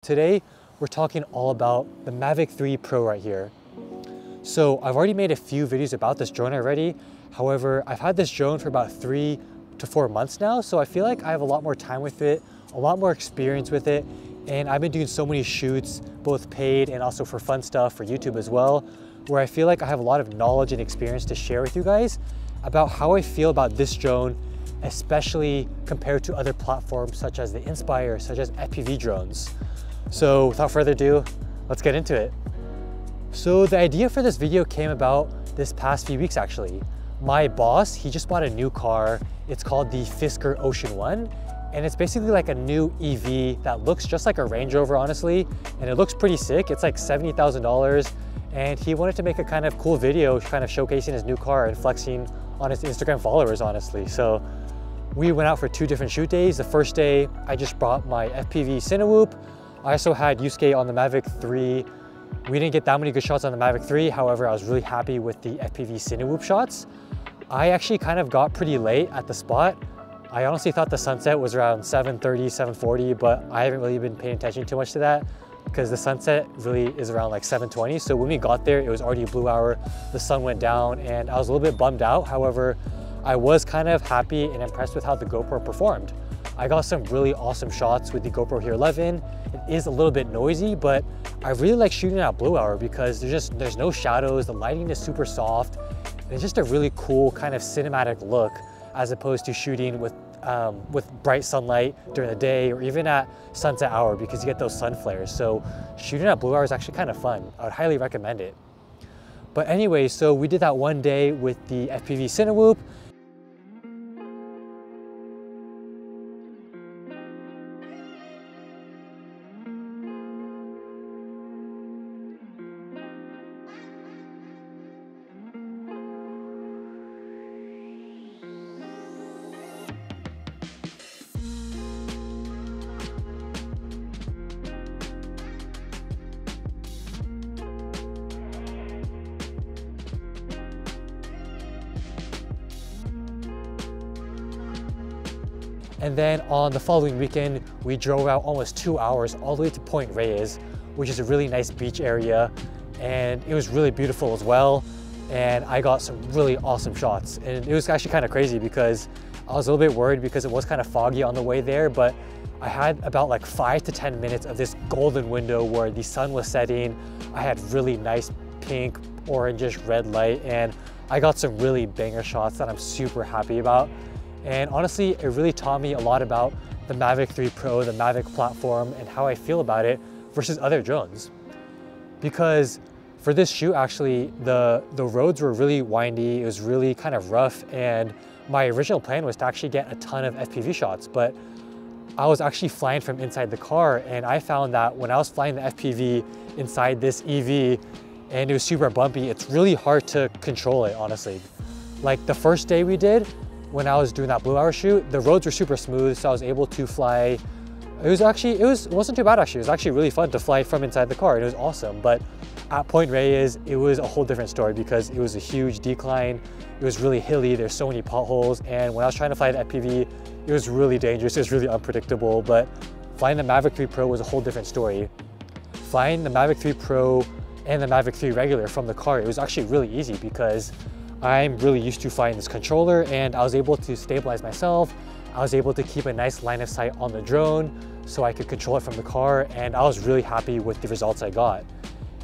Today, we're talking all about the Mavic 3 Pro right here. So I've already made a few videos about this drone already. However, I've had this drone for about 3 to 4 months now, so I feel like I have a lot more time with it, a lot more experience with it, and I've been doing so many shoots, both paid and also for fun stuff for YouTube as well, where I feel like I have a lot of knowledge and experience to share with you guys about how I feel about this drone, especially compared to other platforms such as the Inspire, such as FPV drones. So without further ado, let's get into it. So the idea for this video came about this past few weeks actually. My boss, he just bought a new car. It's called the Fisker Ocean One, and it's basically like a new EV that looks just like a Range Rover, honestly, and it looks pretty sick. It's like $70,000, and he wanted to make a kind of cool video kind of showcasing his new car and flexing on his Instagram followers, honestly. So we went out for 2 different shoot days. The first day, I just brought my FPV Cinewhoop. I also had Yusuke on the Mavic 3. We didn't get that many good shots on the Mavic 3. However, I was really happy with the FPV Cinewhoop shots. I actually kind of got pretty late at the spot. I honestly thought the sunset was around 7:30, 7:40, but I haven't really been paying attention too much to that because the sunset really is around like 7:20. So when we got there, it was already a blue hour. The sun went down and I was a little bit bummed out. However, I was kind of happy and impressed with how the GoPro performed. I got some really awesome shots with the GoPro Hero 11. It is a little bit noisy, but I really like shooting at blue hour because there's no shadows, the lighting is super soft, and it's just a really cool kind of cinematic look as opposed to shooting with bright sunlight during the day or even at sunset hour because you get those sun flares. So shooting at blue hour is actually kind of fun. I would highly recommend it. But anyway, so we did that one day with the FPV Cinewhoop. And then on the following weekend, we drove out almost 2 hours all the way to Point Reyes, which is a really nice beach area. And it was really beautiful as well. And I got some really awesome shots. And it was actually kind of crazy because I was a little bit worried because it was kind of foggy on the way there, but I had about like 5 to 10 minutes of this golden window where the sun was setting. I had really nice pink, orangish, red light, and I got some really banger shots that I'm super happy about. And honestly, it really taught me a lot about the Mavic 3 Pro, the Mavic platform, and how I feel about it versus other drones. Because for this shoot, actually, the roads were really windy, it was really kind of rough, and my original plan was to actually get a ton of FPV shots, but I was actually flying from inside the car, and I found that when I was flying the FPV inside this EV, and it was super bumpy, it's really hard to control it, honestly. Like the first day we did, when I was doing that blue hour shoot, the roads were super smooth, so I was able to fly. It wasn't too bad actually. It was actually really fun to fly from inside the car, and it was awesome. But at Point Reyes, it was a whole different story because it was a huge decline. It was really hilly, there's so many potholes, and when I was trying to fly the FPV, it was really dangerous, it was really unpredictable, but flying the Mavic 3 Pro was a whole different story. Flying the Mavic 3 Pro and the Mavic 3 regular from the car, it was actually really easy because I'm really used to flying this controller, and I was able to stabilize myself. I was able to keep a nice line of sight on the drone so I could control it from the car, and I was really happy with the results I got.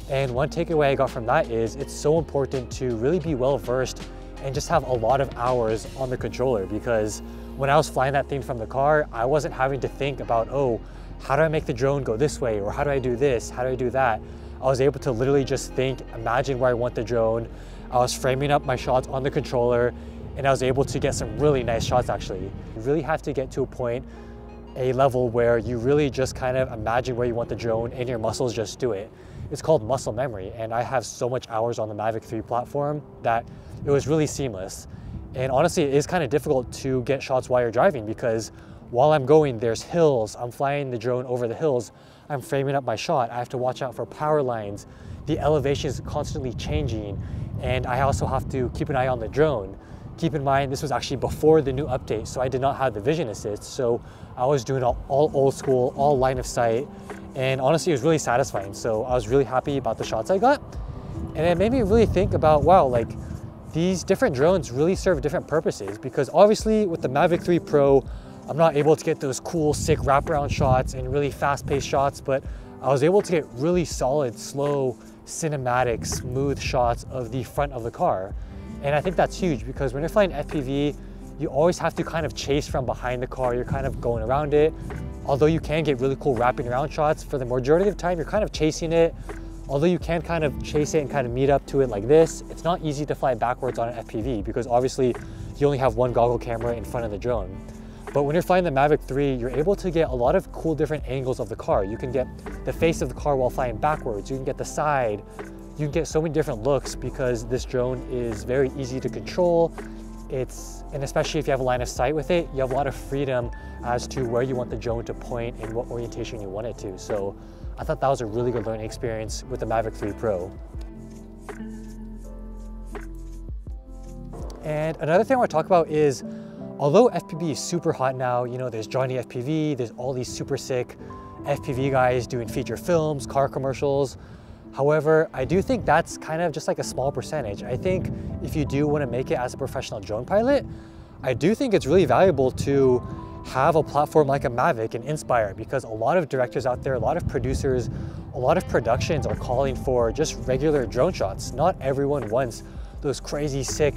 And one takeaway I got from that is it's so important to really be well versed and just have a lot of hours on the controller, because when I was flying that thing from the car, I wasn't having to think about, oh, how do I make the drone go this way? Or how do I do this? How do I do that? I was able to literally just think, imagine where I want the drone. I was framing up my shots on the controller, and I was able to get some really nice shots actually. You really have to get to a level where you really just kind of imagine where you want the drone and your muscles just do it. It's called muscle memory, and I have so much hours on the Mavic 3 platform that it was really seamless. And honestly, it is kind of difficult to get shots while you're driving because while I'm going, there's hills, I'm flying the drone over the hills, I'm framing up my shot, I have to watch out for power lines, the elevation is constantly changing, and I also have to keep an eye on the drone. Keep in mind, this was actually before the new update, so I did not have the vision assist. So I was doing all old school, all line of sight. And honestly, it was really satisfying. So I was really happy about the shots I got. And it made me really think about, wow, like these different drones really serve different purposes, because obviously with the Mavic 3 Pro, I'm not able to get those cool, sick wraparound shots and really fast-paced shots, but I was able to get really solid, slow, cinematic, smooth shots of the front of the car. And I think that's huge, because when you're flying FPV, you always have to kind of chase from behind the car. You're kind of going around it. Although you can get really cool wrapping around shots, for the majority of the time, you're kind of chasing it. Although you can kind of chase it and kind of meet up to it like this, it's not easy to fly backwards on an FPV, because obviously you only have one goggle camera in front of the drone. But when you're flying the Mavic 3, you're able to get a lot of cool different angles of the car. You can get the face of the car while flying backwards. You can get the side. You can get so many different looks, because this drone is very easy to control. And especially if you have a line of sight with it, you have a lot of freedom as to where you want the drone to point and what orientation you want it to. So I thought that was a really good learning experience with the Mavic 3 Pro. And another thing I want to talk about is, although FPV is super hot now, you know, there's Johnny FPV, there's all these super sick FPV guys doing feature films, car commercials. However, I do think that's kind of just like a small percentage. I think if you do want to make it as a professional drone pilot, I do think it's really valuable to have a platform like a Mavic and Inspire, because a lot of directors out there, a lot of producers, a lot of productions are calling for just regular drone shots. Not everyone wants those crazy, sick,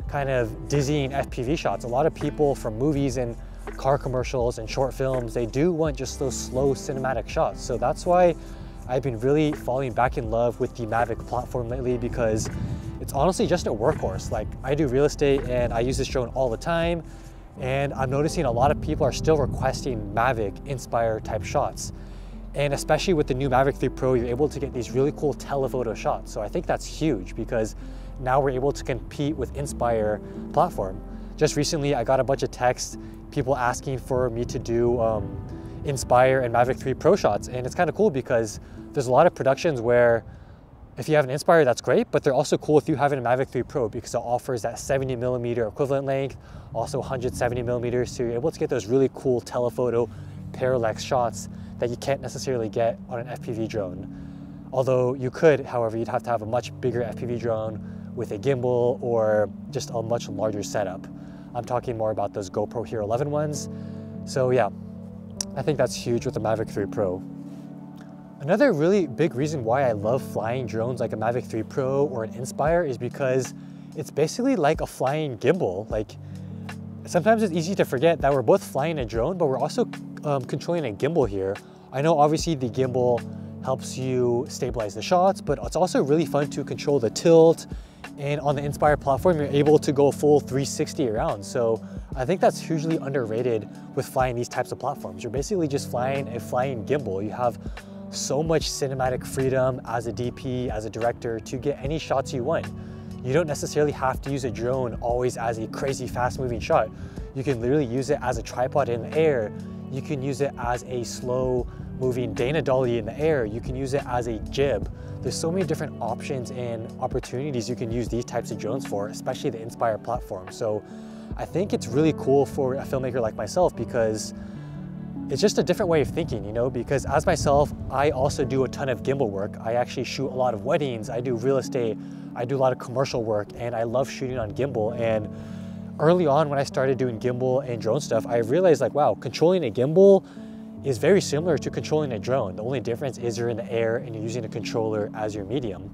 kind of dizzying FPV shots. A lot of people from movies and car commercials and short films, they do want just those slow cinematic shots. So that's why I've been really falling back in love with the Mavic platform lately, because it's honestly just a workhorse. Like, I do real estate and I use this drone all the time, and I'm noticing a lot of people are still requesting Mavic Inspire type shots. And especially with the new Mavic 3 Pro, you're able to get these really cool telephoto shots. So I think that's huge, because now we're able to compete with Inspire platform. Just recently, I got a bunch of texts, people asking for me to do Inspire and Mavic 3 Pro shots. And it's kind of cool, because there's a lot of productions where if you have an Inspire, that's great, but they're also cool if you have a Mavic 3 Pro, because it offers that 70mm equivalent length, also 170mm, so you're able to get those really cool telephoto parallax shots that you can't necessarily get on an FPV drone. Although you could, however, you'd have to have a much bigger FPV drone with a gimbal or just a much larger setup. I'm talking more about those GoPro Hero 11 ones. So yeah, I think that's huge with the Mavic 3 Pro. Another really big reason why I love flying drones like a Mavic 3 Pro or an Inspire is because it's basically like a flying gimbal. Like, sometimes it's easy to forget that we're both flying a drone, but we're also controlling a gimbal here. I know obviously the gimbal helps you stabilize the shots, but it's also really fun to control the tilt. And on the Inspire platform, you're able to go full 360 around. So I think that's hugely underrated with flying these types of platforms. You're basically just flying a flying gimbal. You have so much cinematic freedom as a DP, as a director, to get any shots you want. You don't necessarily have to use a drone always as a crazy fast moving shot. You can literally use it as a tripod in the air. You can use it as a slow moving Dana dolly in the air. You can use it as a jib. There's so many different options and opportunities you can use these types of drones for, especially the Inspire platform. So I think it's really cool for a filmmaker like myself, because it's just a different way of thinking, you know, because as myself, I also do a ton of gimbal work. I actually shoot a lot of weddings, I do real estate, I do a lot of commercial work, and I love shooting on gimbal. And early on when I started doing gimbal and drone stuff, I realized like, wow, controlling a gimbal is very similar to controlling a drone. The only difference is you're in the air and you're using a controller as your medium.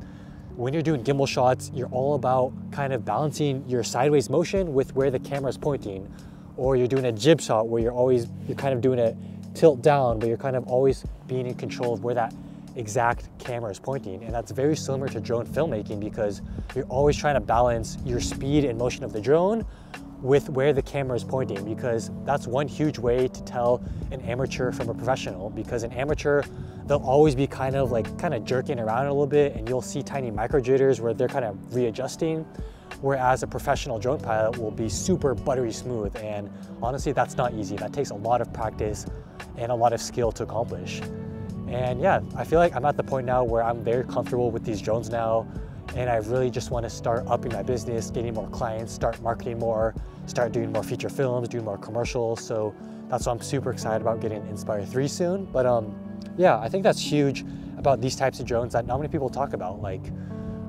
When you're doing gimbal shots, you're all about kind of balancing your sideways motion with where the camera is pointing. Or you're doing a jib shot where you're kind of doing a tilt down, but you're kind of always being in control of where that exact camera is pointing. And that's very similar to drone filmmaking, because you're always trying to balance your speed and motion of the drone with where the camera is pointing, because that's one huge way to tell an amateur from a professional. Because an amateur, they'll always be kind of jerking around a little bit, and you'll see tiny micro jitters where they're kind of readjusting. Whereas a professional drone pilot will be super buttery smooth, and honestly, that's not easy. That takes a lot of practice and a lot of skill to accomplish. And yeah, I feel like I'm at the point now where I'm very comfortable with these drones now, and I really just want to start upping my business, getting more clients, start marketing more, start doing more feature films, doing more commercials. So that's why I'm super excited about getting Inspire 3 soon. But yeah, I think that's huge about these types of drones that not many people talk about. Like,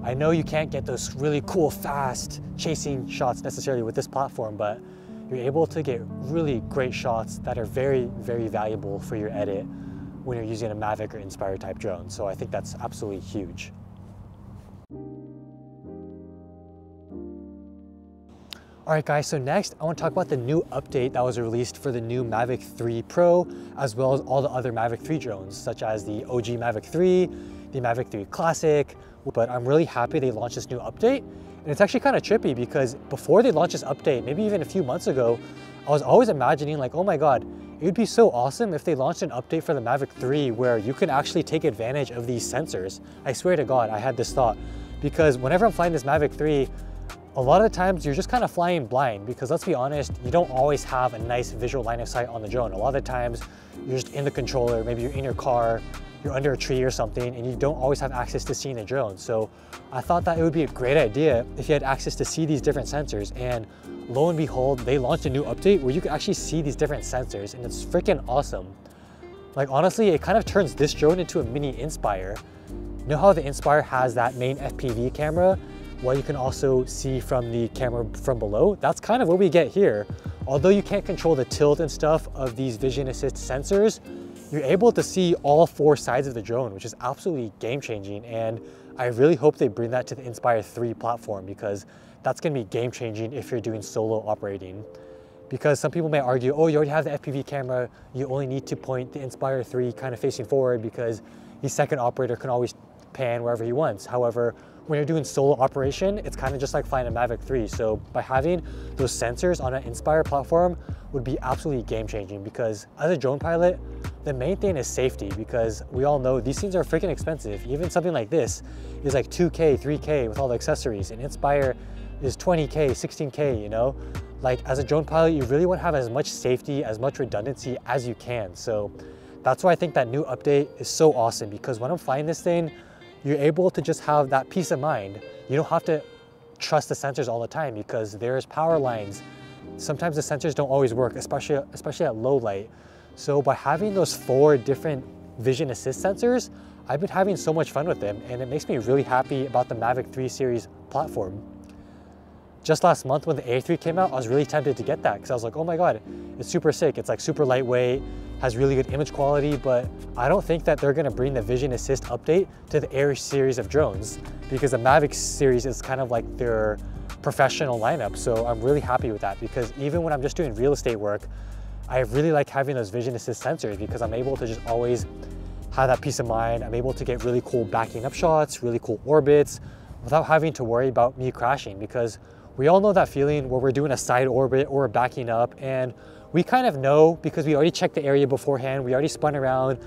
I know you can't get those really cool, fast chasing shots necessarily with this platform, but you're able to get really great shots that are very, very valuable for your edit when you're using a Mavic or Inspire type drone. So I think that's absolutely huge. All right guys, so next I want to talk about the new update that was released for the new Mavic 3 Pro, as well as all the other Mavic 3 drones, such as the OG Mavic 3, the Mavic 3 Classic. But I'm really happy they launched this new update. And it's actually kind of trippy because before they launched this update, maybe even a few months ago, I was always imagining like, oh my God, it would be so awesome if they launched an update for the Mavic 3 where you can actually take advantage of these sensors. I swear to God, I had this thought, because whenever I'm flying this Mavic 3, a lot of the times you're just kind of flying blind, because let's be honest, you don't always have a nice visual line of sight on the drone. A lot of the times you're just in the controller, maybe you're in your car, you're under a tree or something, and you don't always have access to seeing the drone. So I thought that it would be a great idea if you had access to see these different sensors. And lo and behold, they launched a new update where you can actually see these different sensors, and it's freaking awesome. Like honestly, it kind of turns this drone into a mini Inspire. You know how the Inspire has that main FPV camera? Well, you can also see from the camera from below. That's kind of what we get here. Although you can't control the tilt and stuff of these vision assist sensors, you're able to see all four sides of the drone, which is absolutely game-changing. And I really hope they bring that to the Inspire 3 platform, because that's gonna be game-changing if you're doing solo operating. Because some people may argue, oh, you already have the FPV camera, you only need to point the Inspire 3 kind of facing forward because the second operator can always pan wherever he wants. However, when you're doing solo operation, it's kind of just like flying a Mavic 3. So by having those sensors on an Inspire platform would be absolutely game-changing, because as a drone pilot, the main thing is safety, because we all know these things are freaking expensive. Even something like this is like 2K, 3K with all the accessories, and Inspire is 20K, 16K, you know? Like as a drone pilot, you really want to have as much safety, as much redundancy as you can. So that's why I think that new update is so awesome, because when I'm flying this thing, you're able to just have that peace of mind. You don't have to trust the sensors all the time, because there's power lines. Sometimes the sensors don't always work, especially at low light. So by having those 4 different vision assist sensors, I've been having so much fun with them, and it makes me really happy about the Mavic 3 series platform. Just last month when the A3 came out, I was really tempted to get that, because I was like, oh my God, it's super sick. It's like super lightweight, has really good image quality, but I don't think that they're gonna bring the Vision Assist update to the Air series of drones, because the Mavic series is kind of like their professional lineup. So I'm really happy with that, because even when I'm just doing real estate work, I really like having those Vision Assist sensors, because I'm able to just always have that peace of mind. I'm able to get really cool backing up shots, really cool orbits, without having to worry about me crashing, because we all know that feeling where we're doing a side orbit or backing up, and we kind of know because we already checked the area beforehand, we already spun around,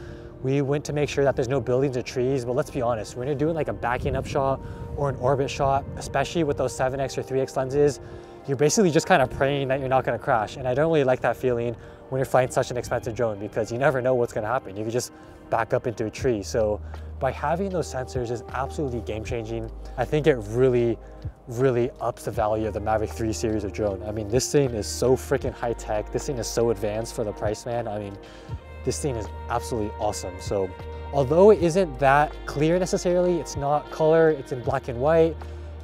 we went to make sure that there's no buildings or trees. But let's be honest, when you're doing like a backing up shot or an orbit shot, especially with those 7X or 3X lenses, you're basically just kind of praying that you're not gonna crash. And I don't really like that feeling when you're flying such an expensive drone, because you never know what's gonna happen. You could just back up into a tree. So by having those sensors is absolutely game-changing. I think it really, really ups the value of the Mavic 3 series of drone. I mean, this thing is so freaking high-tech. This thing is so advanced for the price, man. I mean, this thing is absolutely awesome. So although it isn't that clear necessarily, it's not color, it's in black and white,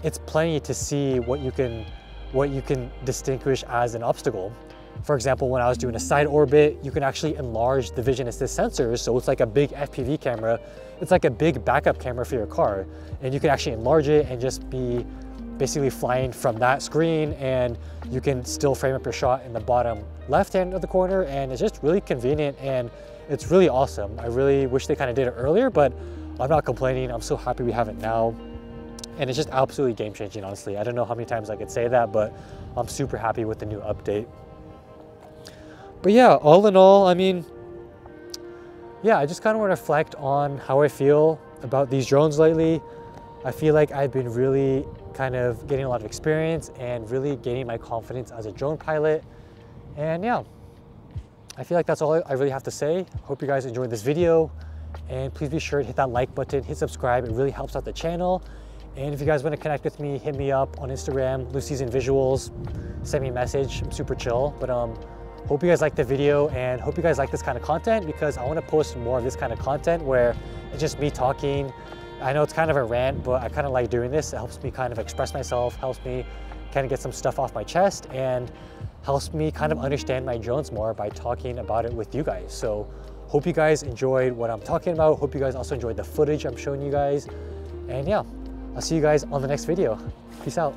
it's plenty to see what you can distinguish as an obstacle. For example, when I was doing a side orbit, you can actually enlarge the vision assist sensors. So it's like a big FPV camera. It's like a big backup camera for your car. And you can actually enlarge it and just be basically flying from that screen, and you can still frame up your shot in the bottom left hand of the corner. And it's just really convenient, and it's really awesome. I really wish they kind of did it earlier, but I'm not complaining. I'm so happy we have it now. And it's just absolutely game changing, honestly. I don't know how many times I could say that, but I'm super happy with the new update. But yeah, all in all, I mean, yeah, I just kind of want to reflect on how I feel about these drones lately. I feel like I've been really kind of getting a lot of experience and really gaining my confidence as a drone pilot. And yeah, I feel like that's all I really have to say. Hope you guys enjoyed this video, and please be sure to hit that like button, hit subscribe. It really helps out the channel. And if you guys want to connect with me, hit me up on Instagram, Loose Season Visuals, send me a message. I'm super chill. But Hope you guys liked the video and hope you guys like this kind of content, because I want to post more of this kind of content where it's just me talking. I know it's kind of a rant, but I kind of like doing this. It helps me kind of express myself, helps me kind of get some stuff off my chest, and helps me kind of understand my drones more by talking about it with you guys. So hope you guys enjoyed what I'm talking about. Hope you guys also enjoyed the footage I'm showing you guys. And yeah, I'll see you guys on the next video. Peace out.